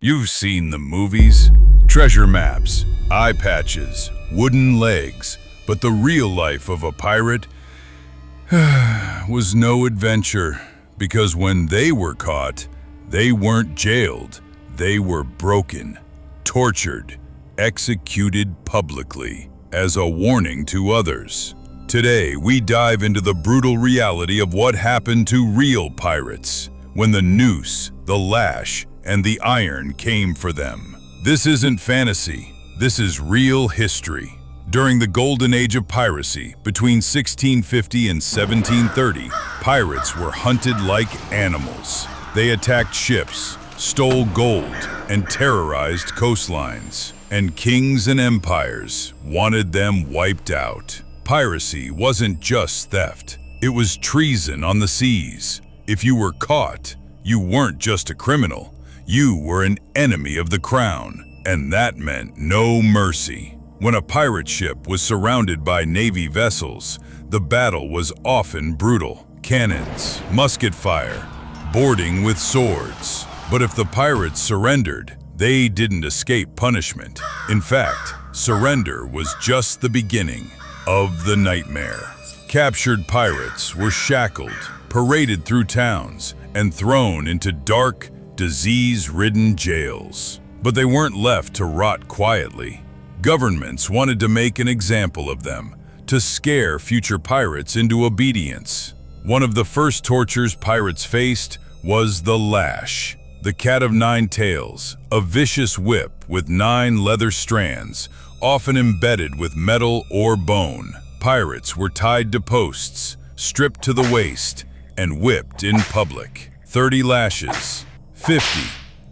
You've seen the movies, treasure maps, eye patches, wooden legs, but the real life of a pirate was no adventure, because when they were caught, they weren't jailed, they were broken, tortured, executed publicly as a warning to others. Today, we dive into the brutal reality of what happened to real pirates when the noose, the lash, and the iron came for them. This isn't fantasy, this is real history. During the golden age of piracy, between 1650 and 1730, pirates were hunted like animals. They attacked ships, stole gold, and terrorized coastlines. And kings and empires wanted them wiped out. Piracy wasn't just theft, it was treason on the seas. If you were caught, you weren't just a criminal, you were an enemy of the crown, and that meant no mercy. When a pirate ship was surrounded by Navy vessels, the battle was often brutal. Cannons, musket fire, boarding with swords. But if the pirates surrendered, they didn't escape punishment. In fact, surrender was just the beginning of the nightmare. Captured pirates were shackled, paraded through towns, and thrown into dark, disease-ridden jails. But they weren't left to rot quietly. Governments wanted to make an example of them, to scare future pirates into obedience. One of the first tortures pirates faced was the lash. The cat of nine tails, a vicious whip with 9 leather strands, often embedded with metal or bone. Pirates were tied to posts, stripped to the waist, and whipped in public. 30 lashes, 50,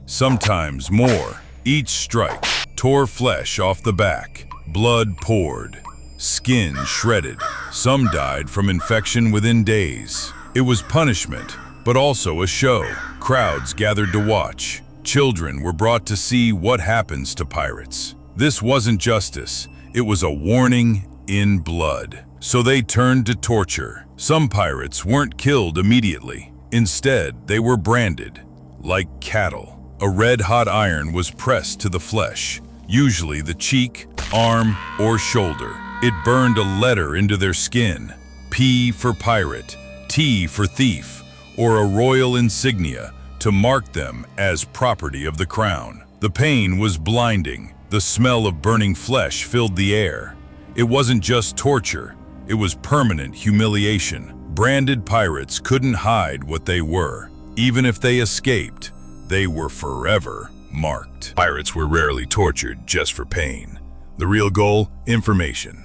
sometimes more. Each strike tore flesh off the back, blood poured, skin shredded. Some died from infection within days. It was punishment, but also a show. Crowds gathered to watch. Children were brought to see what happens to pirates. This wasn't justice, it was a warning in blood. So they turned to torture. Some pirates weren't killed immediately. Instead, they were branded like cattle. A red-hot iron was pressed to the flesh, usually the cheek, arm, or shoulder. It burned a letter into their skin, P for pirate, T for thief, or a royal insignia to mark them as property of the crown. The pain was blinding. The smell of burning flesh filled the air. It wasn't just torture, it was permanent humiliation. Branded pirates couldn't hide what they were. Even if they escaped, they were forever marked. Pirates were rarely tortured just for pain. The real goal? Information.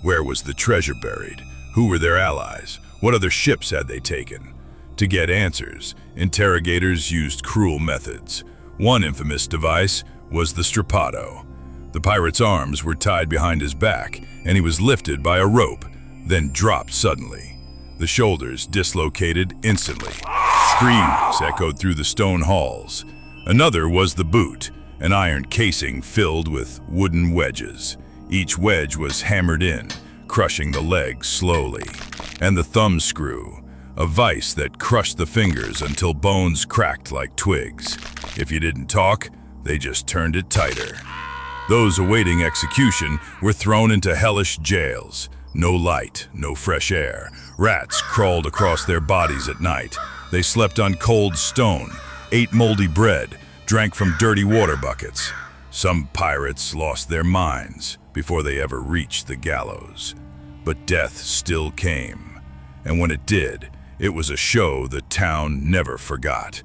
Where was the treasure buried? Who were their allies? What other ships had they taken? To get answers, interrogators used cruel methods. One infamous device was the strappado. The pirate's arms were tied behind his back, and he was lifted by a rope, then dropped suddenly. The shoulders dislocated instantly. Screams echoed through the stone halls. Another was the boot, an iron casing filled with wooden wedges. Each wedge was hammered in, crushing the leg slowly. And the thumb screw, a vice that crushed the fingers until bones cracked like twigs. If you didn't talk, they just turned it tighter. Those awaiting execution were thrown into hellish jails. No light, no fresh air. Rats crawled across their bodies at night. They slept on cold stone, ate moldy bread, drank from dirty water buckets. Some pirates lost their minds before they ever reached the gallows. But death still came. And when it did, it was a show the town never forgot.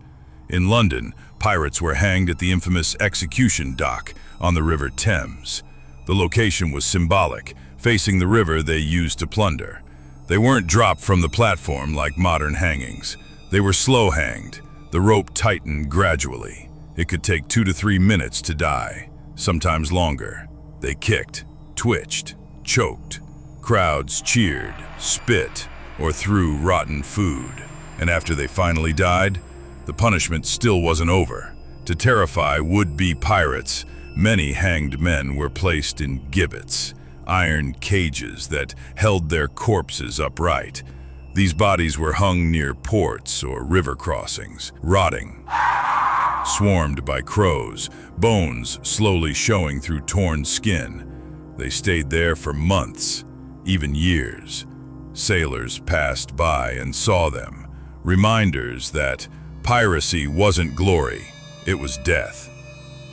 In London, pirates were hanged at the infamous execution dock on the River Thames. The location was symbolic, facing the river they used to plunder. They weren't dropped from the platform like modern hangings. They were slow hanged. The rope tightened gradually. It could take 2 to 3 minutes to die, sometimes longer. They kicked, twitched, choked. Crowds cheered, spit, or threw rotten food. And after they finally died, the punishment still wasn't over. To terrify would-be pirates, many hanged men were placed in gibbets, iron cages that held their corpses upright. These bodies were hung near ports or river crossings, rotting, swarmed by crows, bones slowly showing through torn skin. They stayed there for months, even years. Sailors passed by and saw them, reminders that piracy wasn't glory, it was death.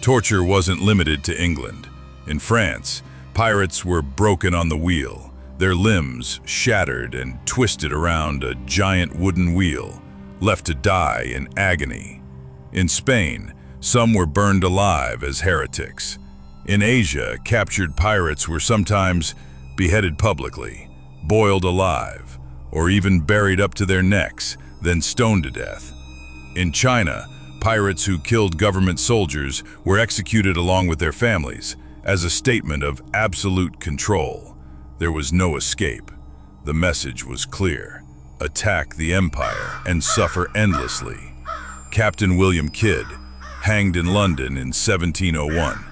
Torture wasn't limited to England. In France, pirates were broken on the wheel, their limbs shattered and twisted around a giant wooden wheel, left to die in agony. In Spain, some were burned alive as heretics. In Asia, captured pirates were sometimes beheaded publicly, boiled alive, or even buried up to their necks, then stoned to death. In China, pirates who killed government soldiers were executed along with their families as a statement of absolute control. There was no escape. The message was clear: attack the empire and suffer endlessly. Captain William Kidd, hanged in London in 1701.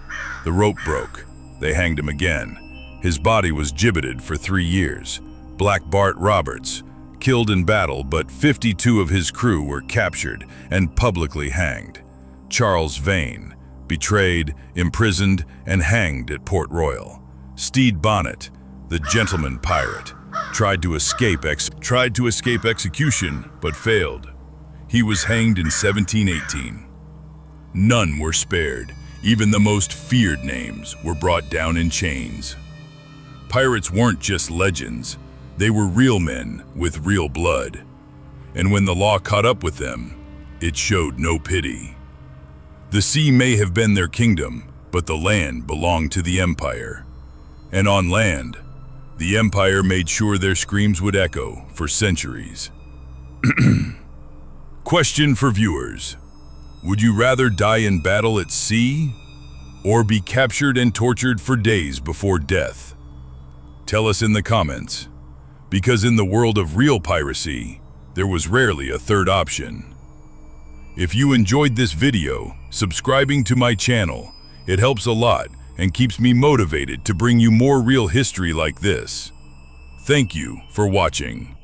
The rope broke. They hanged him again. His body was gibbeted for 3 years. Black Bart Roberts, killed in battle, but 52 of his crew were captured and publicly hanged. Charles Vane, betrayed, imprisoned, and hanged at Port Royal. Stede Bonnet, the gentleman pirate, tried to escape execution, but failed. He was hanged in 1718. None were spared. Even the most feared names were brought down in chains. Pirates weren't just legends. They were real men with real blood. And when the law caught up with them, it showed no pity. The sea may have been their kingdom, but the land belonged to the empire. And on land, the empire made sure their screams would echo for centuries. Question for viewers: would you rather die in battle at sea or be captured and tortured for days before death? Tell us in the comments, because in the world of real piracy, there was rarely a third option. If you enjoyed this video, subscribing to my channel, it helps a lot and keeps me motivated to bring you more real history like this. Thank you for watching.